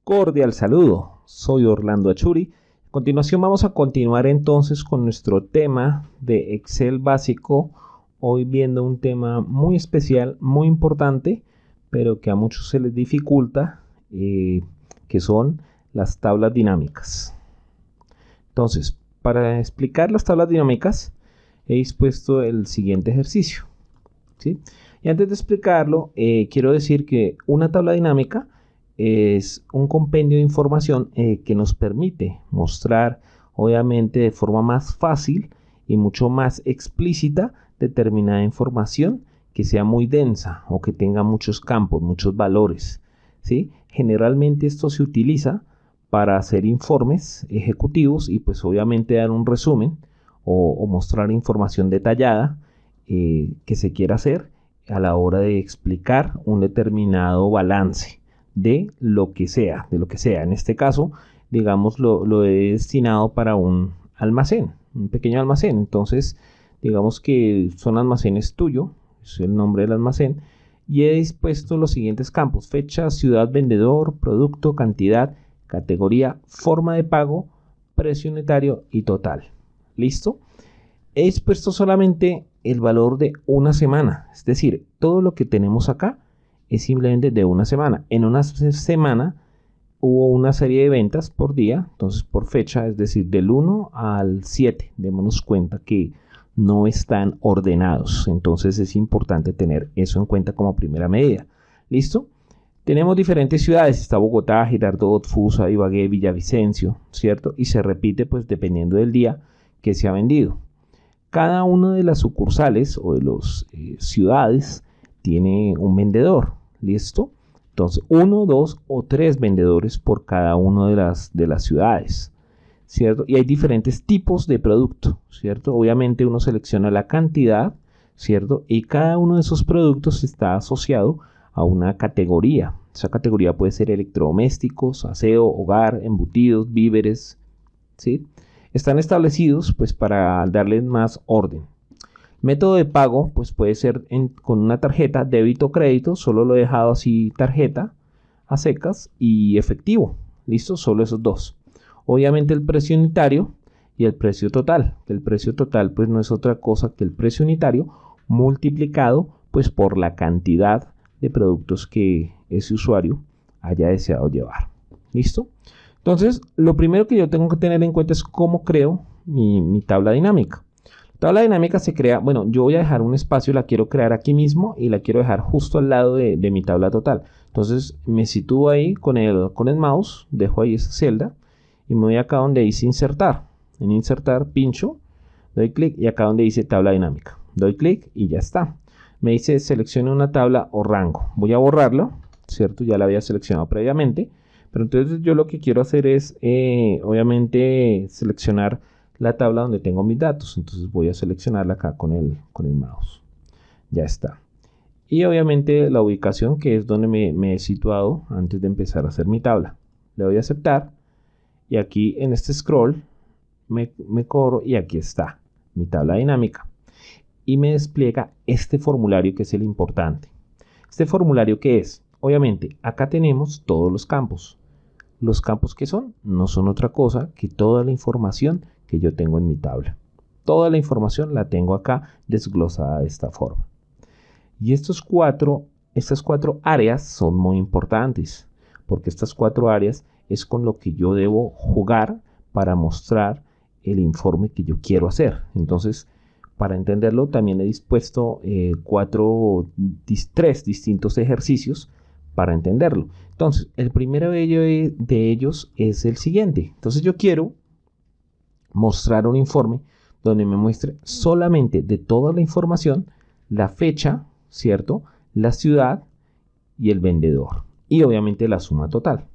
Cordial saludo, soy Orlando Achuri. A continuación vamos a continuar entonces con nuestro tema de Excel básico, hoy viendo un tema muy especial, muy importante, pero que a muchos se les dificulta, que son las tablas dinámicas. Entonces, para explicar las tablas dinámicas, he dispuesto el siguiente ejercicio, ¿sí? Y antes de explicarlo, quiero decir que una tabla dinámica es un compendio de información que nos permite mostrar, obviamente de forma más fácil y mucho más explícita, determinada información que sea muy densa o que tenga muchos campos, muchos valores, ¿sí? Generalmente esto se utiliza para hacer informes ejecutivos y pues obviamente dar un resumen o mostrar información detallada que se quiera hacer a la hora de explicar un determinado balance de lo que sea. En este caso, digamos, lo he destinado para un almacén, un pequeño almacén. Entonces, digamos que son almacenes tuyo, es el nombre del almacén, y he dispuesto los siguientes campos: fecha, ciudad, vendedor, producto, cantidad, categoría, forma de pago, precio unitario y total. ¿Listo? He dispuesto solamente el valor de una semana, es decir, todo lo que tenemos acá es simplemente de una semana. En una semana hubo una serie de ventas por día, entonces por fecha, es decir, del 1 al 7, démonos cuenta que no están ordenados, entonces es importante tener eso en cuenta como primera medida. ¿Listo? Tenemos diferentes ciudades, está Bogotá, Girardot, Fusa, Ibagué, Villavicencio, ¿cierto? Y se repite pues dependiendo del día que se ha vendido. Cada una de las sucursales o de las ciudades tiene un vendedor, ¿listo? Entonces, 1, 2 o 3 vendedores por cada una de las ciudades, ¿cierto? Y hay diferentes tipos de producto, ¿cierto? Obviamente uno selecciona la cantidad, ¿cierto? Y cada uno de esos productos está asociado a una categoría. Esa categoría puede ser electrodomésticos, aseo, hogar, embutidos, víveres, ¿sí? Están establecidos pues para darles más orden. Método de pago pues puede ser con una tarjeta débito o crédito, solo lo he dejado así, tarjeta a secas, y efectivo. Listo, solo esos dos. Obviamente el precio unitario y el precio total. El precio total pues no es otra cosa que el precio unitario multiplicado pues por la cantidad de productos que ese usuario haya deseado llevar. ¿Listo? Entonces, lo primero que yo tengo que tener en cuenta es cómo creo mi tabla dinámica. La tabla dinámica se crea, bueno, yo voy a dejar un espacio, la quiero crear aquí mismo y la quiero dejar justo al lado de mi tabla total. Entonces, me sitúo ahí con el mouse, dejo ahí esa celda y me voy acá donde dice insertar. En insertar pincho, doy clic y acá donde dice tabla dinámica. Doy clic y ya está. Me dice seleccione una tabla o rango. Voy a borrarlo, ¿cierto? Ya la había seleccionado previamente. Pero entonces yo lo que quiero hacer es, obviamente, seleccionar la tabla donde tengo mis datos. Entonces voy a seleccionarla acá con el mouse. Ya está. Y obviamente la ubicación, que es donde me he situado antes de empezar a hacer mi tabla. Le doy a aceptar. Y aquí en este scroll me corro y aquí está mi tabla dinámica. Y me despliega este formulario que es el importante. ¿Este formulario qué es? Obviamente, acá tenemos todos los campos. Los campos que son, no son otra cosa que toda la información que yo tengo en mi tabla. Toda la información la tengo acá desglosada de esta forma. Y estas cuatro áreas son muy importantes, porque estas 4 áreas es con lo que yo debo jugar para mostrar el informe que yo quiero hacer. Entonces, para entenderlo, también he dispuesto 3 distintos ejercicios para entenderlo. Entonces, el primero de ellos es el siguiente. Entonces, yo quiero mostrar un informe donde me muestre solamente de toda la información, la fecha, ¿cierto? La ciudad y el vendedor. Y obviamente la suma total.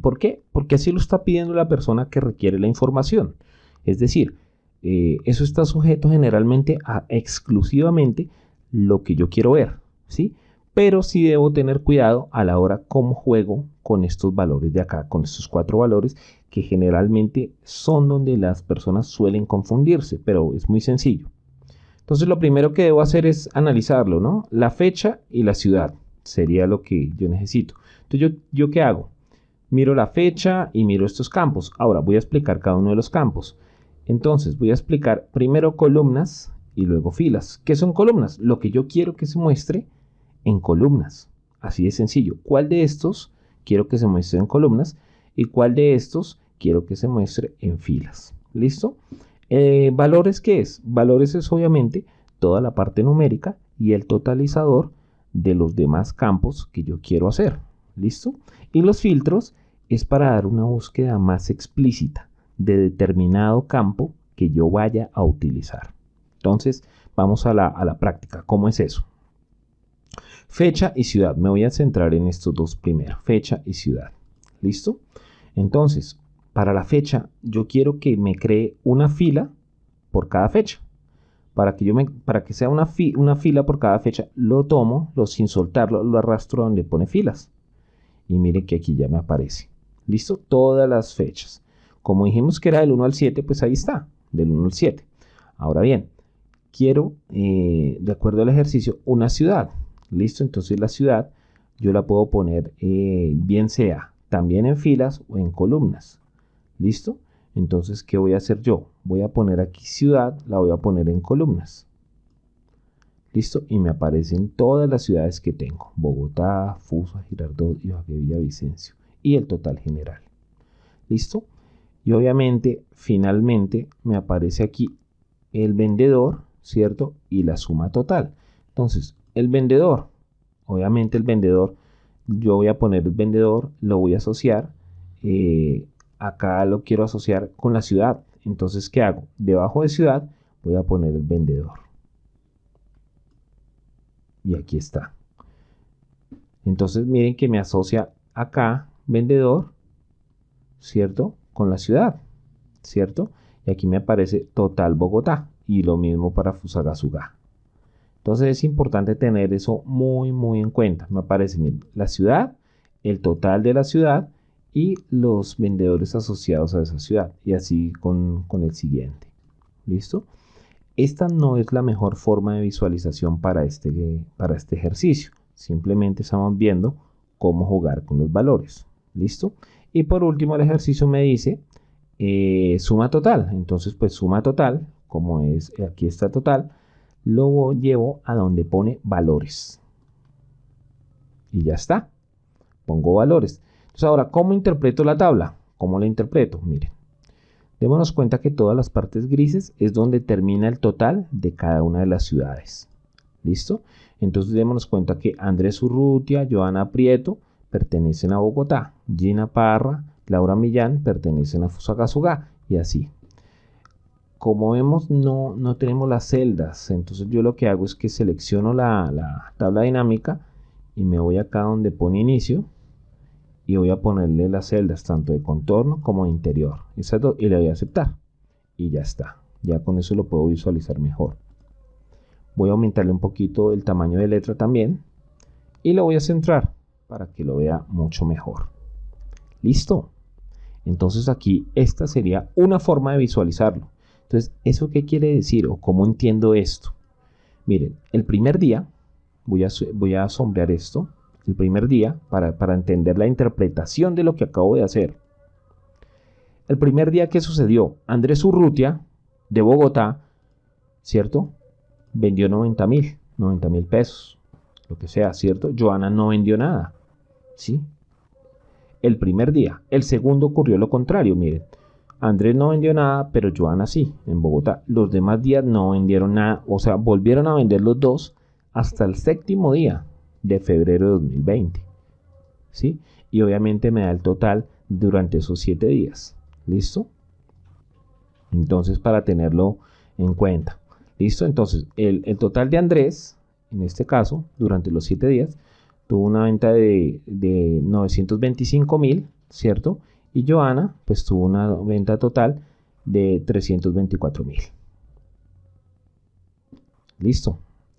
¿Por qué? Porque así lo está pidiendo la persona que requiere la información. Es decir, eso está sujeto generalmente a exclusivamente lo que yo quiero ver, ¿sí? Pero sí debo tener cuidado a la hora cómo juego con estos valores de acá, con estos 4 valores que generalmente son donde las personas suelen confundirse, pero es muy sencillo. Entonces lo primero que debo hacer es analizarlo, ¿no? La fecha y la ciudad sería lo que yo necesito. Entonces, ¿yo qué hago? Miro la fecha y miro estos campos. Ahora voy a explicar cada uno de los campos. Entonces voy a explicar primero columnas y luego filas. ¿Qué son columnas? Lo que yo quiero que se muestre en columnas. Así de sencillo. ¿Cuál de estos quiero que se muestre en columnas y cuál de estos quiero que se muestre en filas? ¿Listo? ¿Valores qué es? Valores es obviamente toda la parte numérica y el totalizador de los demás campos que yo quiero hacer. ¿Listo? Y los filtros es para dar una búsqueda más explícita de determinado campo que yo vaya a utilizar. Entonces, vamos a la práctica. ¿Cómo es eso? Fecha y ciudad. Me voy a centrar en estos dos primero. Fecha y ciudad. ¿Listo? Entonces, para la fecha, yo quiero que me cree una fila por cada fecha. Para que sea una fila por cada fecha, lo tomo, sin soltarlo, lo arrastro donde pone filas. Y mire que aquí ya me aparece. ¿Listo? Todas las fechas. Como dijimos que era del 1 al 7, pues ahí está, del 1 al 7. Ahora bien, quiero, de acuerdo al ejercicio, una ciudad. ¿Listo? Entonces la ciudad yo la puedo poner bien sea también en filas o en columnas. ¿Listo? Entonces, ¿qué voy a hacer yo? Voy a poner aquí ciudad, la voy a poner en columnas. ¿Listo? Y me aparecen todas las ciudades que tengo. Bogotá, Fusa, Girardot, Ibagué, Villavicencio. Y el total general. ¿Listo? Y obviamente, finalmente, me aparece aquí el vendedor, ¿cierto? Y la suma total. Entonces, el vendedor, obviamente el vendedor, yo voy a poner el vendedor, lo voy a asociar, acá lo quiero asociar con la ciudad. Entonces, ¿qué hago? Debajo de ciudad voy a poner el vendedor. Y aquí está. Entonces, miren que me asocia acá, vendedor, ¿cierto? Con la ciudad, ¿cierto? Y aquí me aparece total Bogotá. Y lo mismo para Fusagasugá. Entonces es importante tener eso muy, muy en cuenta. Me aparece, miren, la ciudad, el total de la ciudad y los vendedores asociados a esa ciudad. Y así con el siguiente. ¿Listo? Esta no es la mejor forma de visualización para este ejercicio. Simplemente estamos viendo cómo jugar con los valores. ¿Listo? Y por último el ejercicio me dice suma total. Entonces pues suma total, como es aquí está total, lo llevo a donde pone valores. Y ya está. Pongo valores. Entonces ahora, ¿cómo interpreto la tabla? ¿Cómo la interpreto? Miren. Démonos cuenta que todas las partes grises es donde termina el total de cada una de las ciudades. ¿Listo? Entonces démonos cuenta que Andrés Urrutia, Joana Prieto pertenecen a Bogotá, Gina Parra, Laura Millán pertenecen a Fusagasugá y así. Como vemos no tenemos las celdas, entonces yo lo que hago es que selecciono la tabla dinámica y me voy acá donde pone inicio. Y voy a ponerle las celdas tanto de contorno como de interior. Y le voy a aceptar. Y ya está. Ya con eso lo puedo visualizar mejor. Voy a aumentarle un poquito el tamaño de letra también. Y lo voy a centrar para que lo vea mucho mejor. ¿Listo? Entonces aquí esta sería una forma de visualizarlo. Entonces, ¿eso qué quiere decir o cómo entiendo esto? Miren, el primer día voy a sombrear esto. El primer día, para entender la interpretación de lo que acabo de hacer. El primer día, ¿qué sucedió? Andrés Urrutia, de Bogotá, ¿cierto? Vendió 90.000 pesos, lo que sea, ¿cierto? Joana no vendió nada, ¿sí? El primer día. El segundo ocurrió lo contrario, miren. Andrés no vendió nada, pero Joana sí, en Bogotá. Los demás días no vendieron nada, o sea, volvieron a vender los dos hasta el séptimo día de febrero de 2020, ¿sí? Y obviamente me da el total durante esos 7 días. ¿Listo? Entonces, para tenerlo en cuenta. ¿Listo? Entonces, el total de Andrés, en este caso, durante los 7 días, tuvo una venta de 925.000, ¿cierto? Y Joana, pues tuvo una venta total de 324.000. ¿Listo?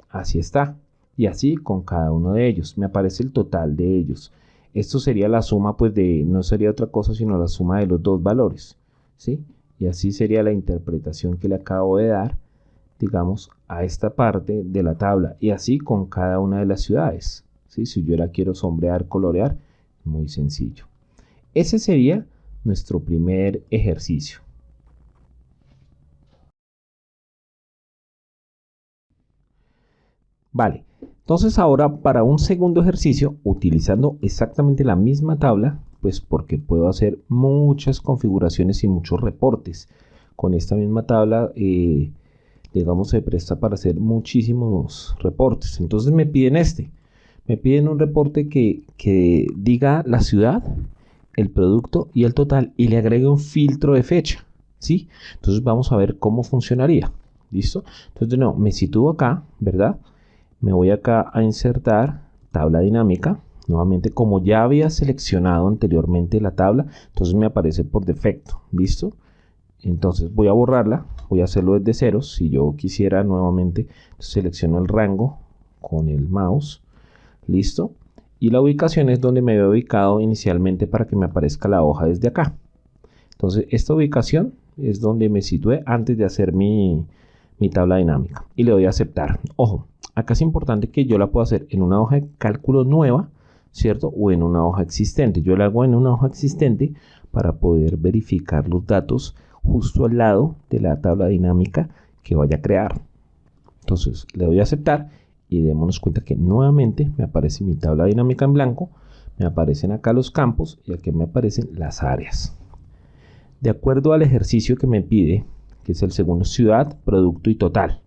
Así está. Y así con cada uno de ellos. Me aparece el total de ellos. Esto sería la suma, pues no sería otra cosa sino la suma de los dos valores. ¿Sí? Y así sería la interpretación que le acabo de dar, digamos, a esta parte de la tabla. Y así con cada una de las ciudades. ¿Sí? Si yo la quiero sombrear, colorear, muy sencillo. Ese sería nuestro primer ejercicio. Vale, entonces ahora para un segundo ejercicio, utilizando exactamente la misma tabla, pues porque puedo hacer muchas configuraciones y muchos reportes. Con esta misma tabla, digamos, se presta para hacer muchísimos reportes. Entonces me piden un reporte que diga la ciudad, el producto y el total y le agregue un filtro de fecha, ¿sí? Entonces vamos a ver cómo funcionaría. ¿Listo? Entonces de nuevo, me sitúo acá, ¿verdad? Me voy acá a insertar tabla dinámica. Nuevamente, como ya había seleccionado anteriormente la tabla, entonces me aparece por defecto. ¿Listo? Entonces voy a borrarla. Voy a hacerlo desde cero. Si yo quisiera nuevamente, selecciono el rango con el mouse. ¿Listo? Y la ubicación es donde me había ubicado inicialmente para que me aparezca la hoja desde acá. Entonces esta ubicación es donde me situé antes de hacer mi tabla dinámica. Y le doy a aceptar. Ojo, acá es importante que yo la pueda hacer en una hoja de cálculo nueva, ¿cierto? O en una hoja existente. Yo la hago en una hoja existente para poder verificar los datos justo al lado de la tabla dinámica que vaya a crear. Entonces le doy a aceptar y démonos cuenta que nuevamente me aparece mi tabla dinámica en blanco, me aparecen acá los campos y aquí me aparecen las áreas. De acuerdo al ejercicio que me pide, que es el segundo, ciudad, producto y total.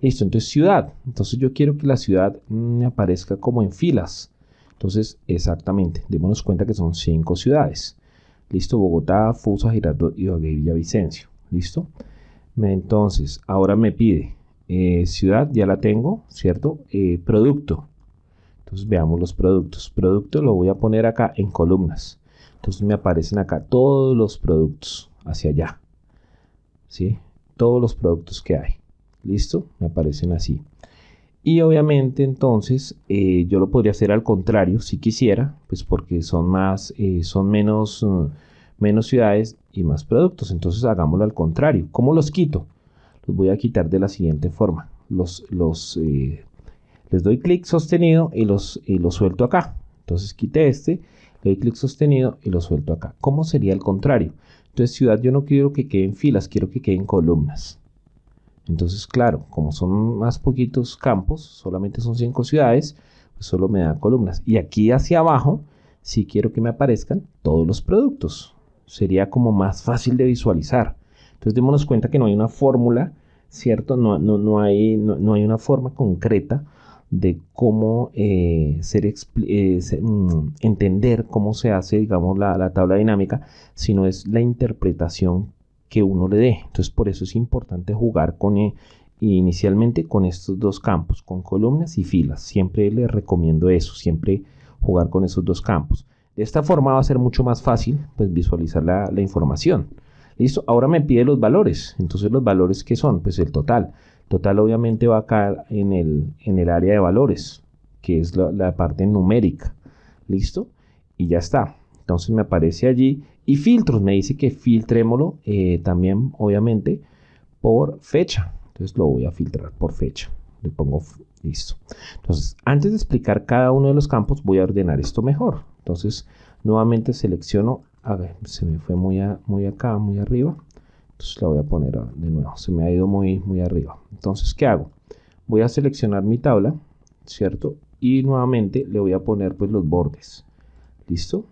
Listo, entonces ciudad. Entonces yo quiero que la ciudad me aparezca como en filas. Entonces, exactamente, démonos cuenta que son 5 ciudades. Listo, Bogotá, Fusa, Girardot, Ibagué y Villavicencio. Listo. Entonces, ahora me pide ciudad, ya la tengo, ¿cierto? Producto. Entonces veamos los productos. Producto lo voy a poner acá en columnas. Entonces me aparecen acá todos los productos hacia allá. ¿Sí? Todos los productos que hay. ¿Listo? Me aparecen así. Y obviamente entonces yo lo podría hacer al contrario si quisiera, pues porque son menos ciudades y más productos. Entonces hagámoslo al contrario. ¿Cómo los quito? Los voy a quitar de la siguiente forma. Les doy clic sostenido y los suelto acá. Entonces quité le doy clic sostenido y lo suelto acá. ¿Cómo sería el contrario? Entonces ciudad yo no quiero que queden filas, quiero que queden columnas. Entonces, claro, como son más poquitos campos, solamente son 5 ciudades, pues solo me da columnas. Y aquí hacia abajo, sí quiero que me aparezcan todos los productos. Sería como más fácil de visualizar. Entonces, démonos cuenta que no hay una fórmula, ¿cierto? No hay una forma concreta de cómo entender cómo se hace, digamos, la tabla dinámica, sino es la interpretación que uno le dé. Entonces por eso es importante jugar inicialmente con estos dos campos, con columnas y filas. Siempre les recomiendo eso, siempre jugar con esos dos campos. De esta forma va a ser mucho más fácil pues, visualizar la información. Listo, ahora me pide los valores. Entonces los valores ¿qué son? Pues el total. Total obviamente va acá en el área de valores, que es la parte numérica. ¿Listo? Y ya está. Entonces me aparece allí. Y filtros, me dice que filtrémoslo también, obviamente, por fecha. Entonces lo voy a filtrar por fecha. Le pongo listo. Entonces, antes de explicar cada uno de los campos, voy a ordenar esto mejor. Entonces, nuevamente selecciono. A ver, se me fue muy acá, muy arriba. Entonces la voy a poner de nuevo. Se me ha ido muy arriba. Entonces, ¿qué hago? Voy a seleccionar mi tabla, ¿cierto? Y nuevamente le voy a poner pues los bordes. ¿Listo?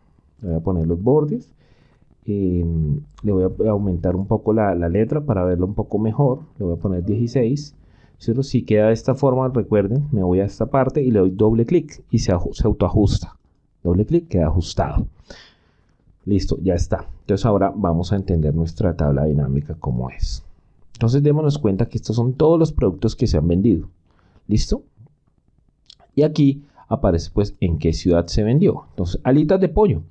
Le voy a poner los bordes. Le voy a aumentar un poco la letra para verlo un poco mejor. Le voy a poner 16. ¿Cierto? Si queda de esta forma, recuerden, me voy a esta parte y le doy doble clic y se autoajusta. Doble clic, queda ajustado. Listo, ya está. Entonces ahora vamos a entender nuestra tabla dinámica como es. Entonces démonos cuenta que estos son todos los productos que se han vendido. ¿Listo? Y aquí aparece pues en qué ciudad se vendió. Entonces, alitas de pollo.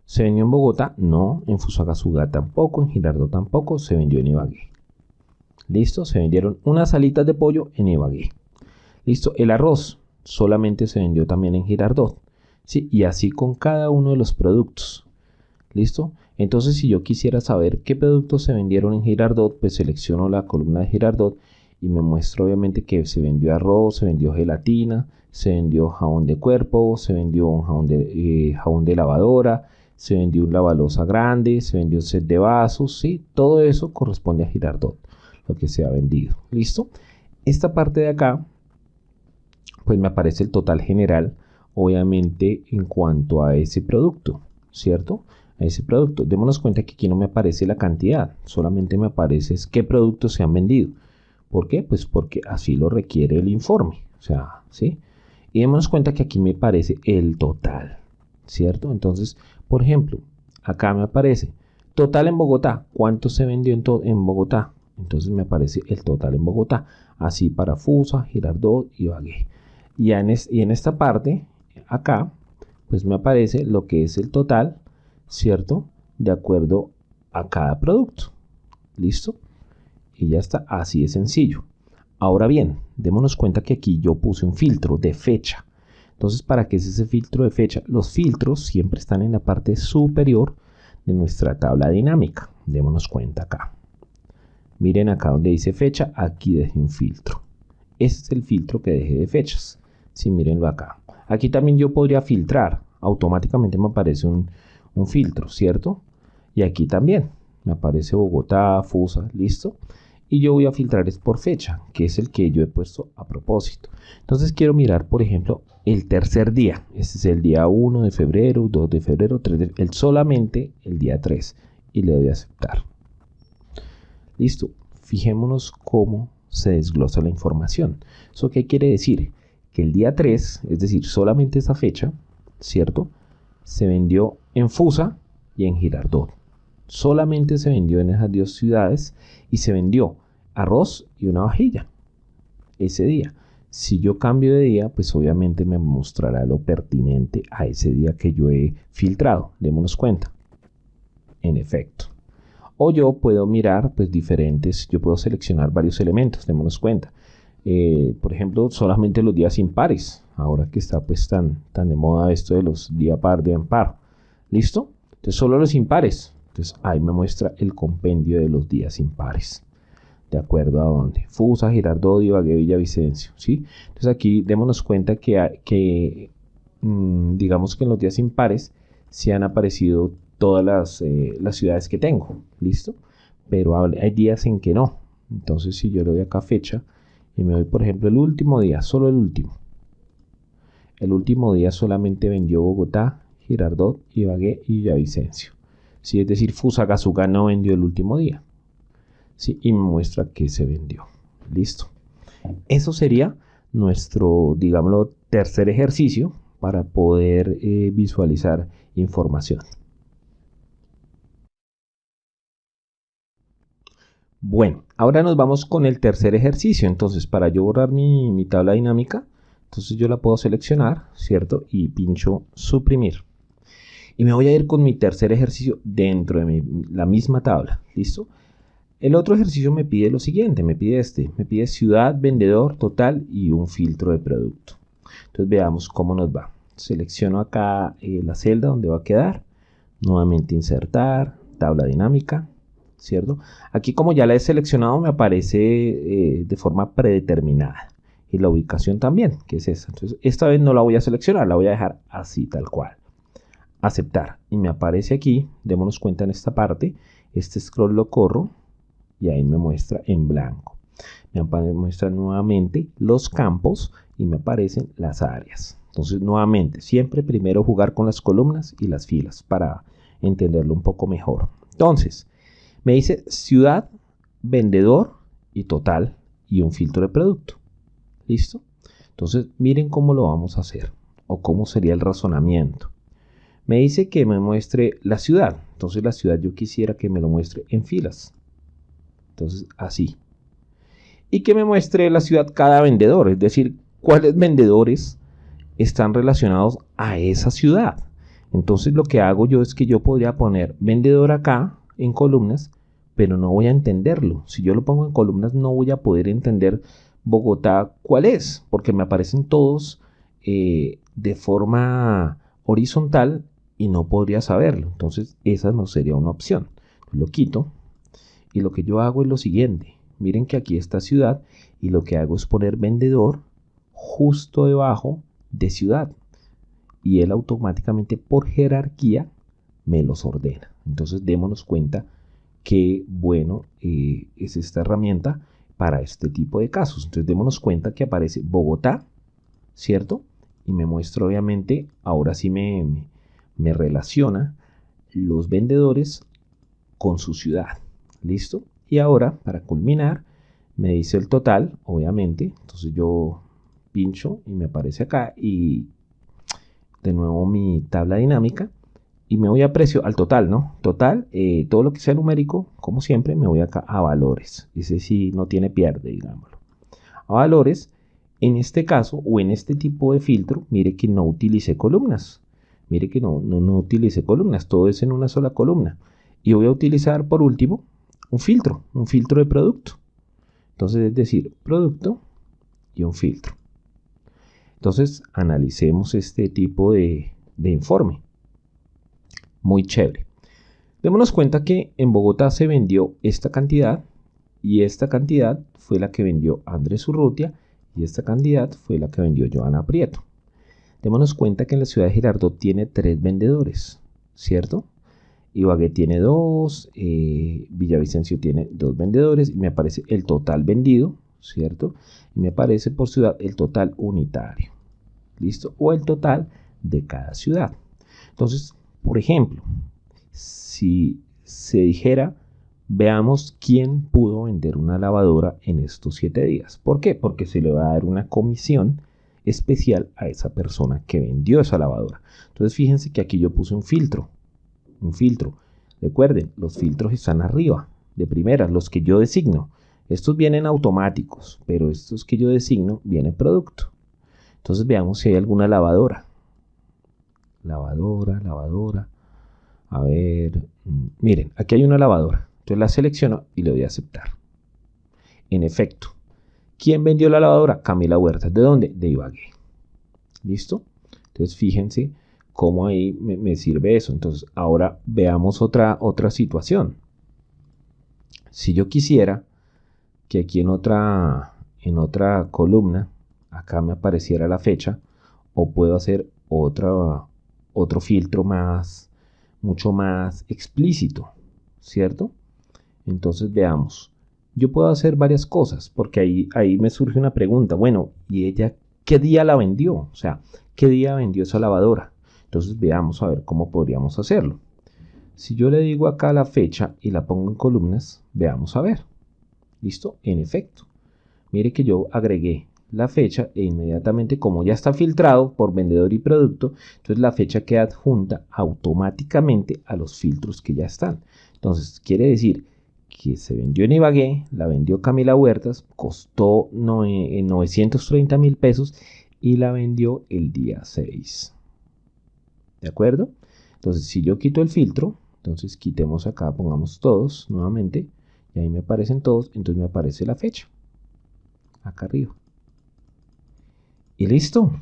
¿Se vendió en Bogotá? No. En Fusagasugá tampoco. En Girardot tampoco. Se vendió en Ibagué. ¿Listo? Se vendieron unas alitas de pollo en Ibagué. ¿Listo? El arroz solamente se vendió también en Girardot. ¿Sí? Y así con cada uno de los productos. ¿Listo? Entonces, si yo quisiera saber qué productos se vendieron en Girardot, pues selecciono la columna de Girardot y me muestra obviamente que se vendió arroz, se vendió gelatina, se vendió jabón de cuerpo, se vendió un jabón de lavadora, se vendió un lavaloza grande, se vendió un set de vasos, ¿sí? Todo eso corresponde a Girardot, lo que se ha vendido. ¿Listo? Esta parte de acá, pues me aparece el total general, obviamente en cuanto a ese producto, ¿cierto? A ese producto. Démonos cuenta que aquí no me aparece la cantidad, solamente me aparece qué productos se han vendido. ¿Por qué? Pues porque así lo requiere el informe, o sea, ¿sí? Y démonos cuenta que aquí me aparece el total, ¿cierto? Entonces, por ejemplo, acá me aparece total en Bogotá, ¿cuánto se vendió en Bogotá? Entonces me aparece el total en Bogotá, así para Fusa, Girardot y Ibagué. Y en esta parte, acá, pues me aparece lo que es el total, ¿cierto? De acuerdo a cada producto. ¿Listo? Y ya está, así de sencillo. Ahora bien, démonos cuenta que aquí yo puse un filtro de fecha. Entonces, ¿para qué es ese filtro de fecha? Los filtros siempre están en la parte superior de nuestra tabla dinámica. Démonos cuenta acá. Miren acá donde dice fecha, aquí dejé un filtro. Ese es el filtro que dejé de fechas. Sí, mírenlo acá. Aquí también yo podría filtrar. Automáticamente me aparece un filtro, ¿cierto? Y aquí también me aparece Bogotá, Fusa, ¿listo? Y yo voy a filtrar es por fecha, que es el que yo he puesto a propósito. Entonces quiero mirar, por ejemplo, el tercer día. Este es el día 1 de febrero, 2 de febrero, 3 de solamente el día 3. Y le doy a aceptar. Listo. Fijémonos cómo se desglosa la información. ¿Eso qué quiere decir? Que el día 3, es decir, solamente esa fecha, ¿cierto? Se vendió en Fusa y en Girardot. Solamente se vendió en esas dos ciudades y se vendió arroz y una vajilla ese día. Si yo cambio de día, pues obviamente me mostrará lo pertinente a ese día que yo he filtrado. Démonos cuenta. En efecto. O yo puedo mirar pues diferentes, yo puedo seleccionar varios elementos, démonos cuenta. Por ejemplo, solamente los días impares, ahora que está pues tan de moda esto de los día par, día impar. ¿Listo? Entonces solo los impares. Entonces ahí me muestra el compendio de los días impares. ¿De acuerdo a dónde? Fusa, Girardot, Ibagué, Villavicencio, ¿sí? Entonces aquí démonos cuenta que digamos que en los días impares se han aparecido todas las ciudades que tengo, ¿listo? Pero hay días en que no. Entonces si yo le doy acá fecha y me doy por ejemplo el último día, solo el último. El último día solamente vendió Bogotá, Girardot, Ibagué y Villavicencio. ¿Sí? Es decir, Fusagasugá no vendió el último día. ¿Sí? Y me muestra que se vendió. Listo. Eso sería nuestro, digámoslo, tercer ejercicio para poder visualizar información. Bueno, ahora nos vamos con el tercer ejercicio. Entonces, para yo borrar mi tabla dinámica, entonces yo la puedo seleccionar, ¿cierto? Y pincho suprimir. Y me voy a ir con mi tercer ejercicio dentro de la misma tabla. ¿Listo? El otro ejercicio me pide lo siguiente, me pide ciudad, vendedor, total y un filtro de producto. Entonces veamos cómo nos va. Selecciono acá la celda donde va a quedar. Nuevamente insertar, tabla dinámica, ¿cierto? Aquí como ya la he seleccionado me aparece de forma predeterminada. Y la ubicación también, que es esa. Entonces esta vez no la voy a seleccionar, la voy a dejar así tal cual. Aceptar. Y me aparece aquí, démonos cuenta en esta parte, este scroll lo corro y ahí me muestra en blanco. Me muestra nuevamente los campos y me aparecen las áreas. Entonces nuevamente, siempre primero jugar con las columnas y las filas para entenderlo un poco mejor. Entonces, me dice ciudad, vendedor y total y un filtro de producto. ¿Listo? Entonces, miren cómo lo vamos a hacer o cómo sería el razonamiento. Me dice que me muestre la ciudad. Entonces, la ciudad yo quisiera que me lo muestre en filas. Entonces, así. Y que me muestre la ciudad cada vendedor, es decir, cuáles vendedores están relacionados a esa ciudad. Entonces lo que hago yo es que yo podría poner vendedor acá en columnas, pero no voy a entenderlo. Si yo lo pongo en columnas no voy a poder entender Bogotá cuál es, porque me aparecen todos de forma horizontal y no podría saberlo. Entonces esa no sería una opción. Lo quito y lo que yo hago es lo siguiente. Miren que aquí está ciudad y lo que hago es poner vendedor justo debajo de ciudad. Y él automáticamente por jerarquía me los ordena. Entonces démonos cuenta qué bueno es esta herramienta para este tipo de casos. Entonces démonos cuenta que aparece Bogotá, ¿cierto? Y me muestra obviamente, ahora sí me relaciona los vendedores con su ciudad. ¿Listo? Y ahora, para culminar, me dice el total, obviamente. Entonces yo pincho y me aparece acá y de nuevo mi tabla dinámica y me voy a precio, al total, ¿no? Total, todo lo que sea numérico, como siempre, me voy acá a valores. Ese sí no tiene pierde, digámoslo. A valores, en este caso o en este tipo de filtro, mire que no utilicé columnas. Mire que no utilicé columnas, todo es en una sola columna. Y voy a utilizar por último un filtro de producto. Entonces es decir, producto y un filtro. Entonces analicemos este tipo de informe. Muy chévere. Démonos cuenta que en Bogotá se vendió esta cantidad y esta cantidad fue la que vendió Andrés Urrutia y esta cantidad fue la que vendió Joana Prieto. Démonos cuenta que en la ciudad de Girardot tiene 3 vendedores, ¿cierto? Ibagué tiene 2, Villavicencio tiene 2 vendedores y me aparece el total vendido, ¿cierto? Y me aparece por ciudad el total unitario, ¿listo? O el total de cada ciudad. Entonces, por ejemplo, si se dijera, veamos quién pudo vender una lavadora en estos 7 días. ¿Por qué? Porque se le va a dar una comisión especial a esa persona que vendió esa lavadora. Entonces, fíjense que aquí yo puse un filtro. Recuerden, los filtros están arriba, de primera, los que yo designo. Estos vienen automáticos, pero estos que yo designo vienen producto. Entonces veamos si hay alguna lavadora. Lavadora. A ver, miren, aquí hay una lavadora. Entonces la selecciono y le doy a aceptar. En efecto, ¿quién vendió la lavadora? Camila Huertas. ¿De dónde? De Ibagué. ¿Listo? Entonces fíjense cómo ahí me sirve eso. Entonces ahora veamos otra situación. Si yo quisiera que aquí en otra columna, acá me apareciera la fecha, o puedo hacer otro filtro mucho más explícito, ¿cierto? Entonces veamos. Yo puedo hacer varias cosas, porque ahí me surge una pregunta. Bueno, ¿y ella qué día la vendió? O sea, ¿qué día vendió esa lavadora? Entonces veamos a ver cómo podríamos hacerlo. Si yo le digo acá la fecha y la pongo en columnas, veamos a ver. ¿Listo? En efecto. Mire que yo agregué la fecha e inmediatamente, como ya está filtrado por vendedor y producto, entonces la fecha queda adjunta automáticamente a los filtros que ya están. Entonces quiere decir que se vendió en Ibagué, la vendió Camila Huertas, costó 930.000 pesos y la vendió el día 6. ¿De acuerdo? Entonces si yo quito el filtro, entonces quitemos acá, pongamos todos nuevamente y ahí me aparecen todos, entonces me aparece la fecha acá arriba. Y listo.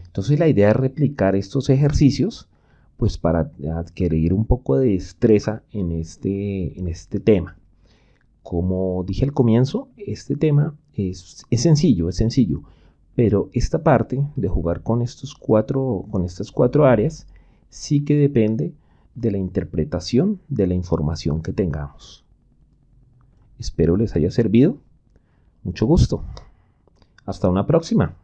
Entonces la idea es replicar estos ejercicios pues para adquirir un poco de destreza en este tema. Como dije al comienzo, este tema es sencillo, pero esta parte de jugar con estas 4 áreas sí que depende de la interpretación de la información que tengamos. Espero les haya servido. Mucho gusto. Hasta una próxima.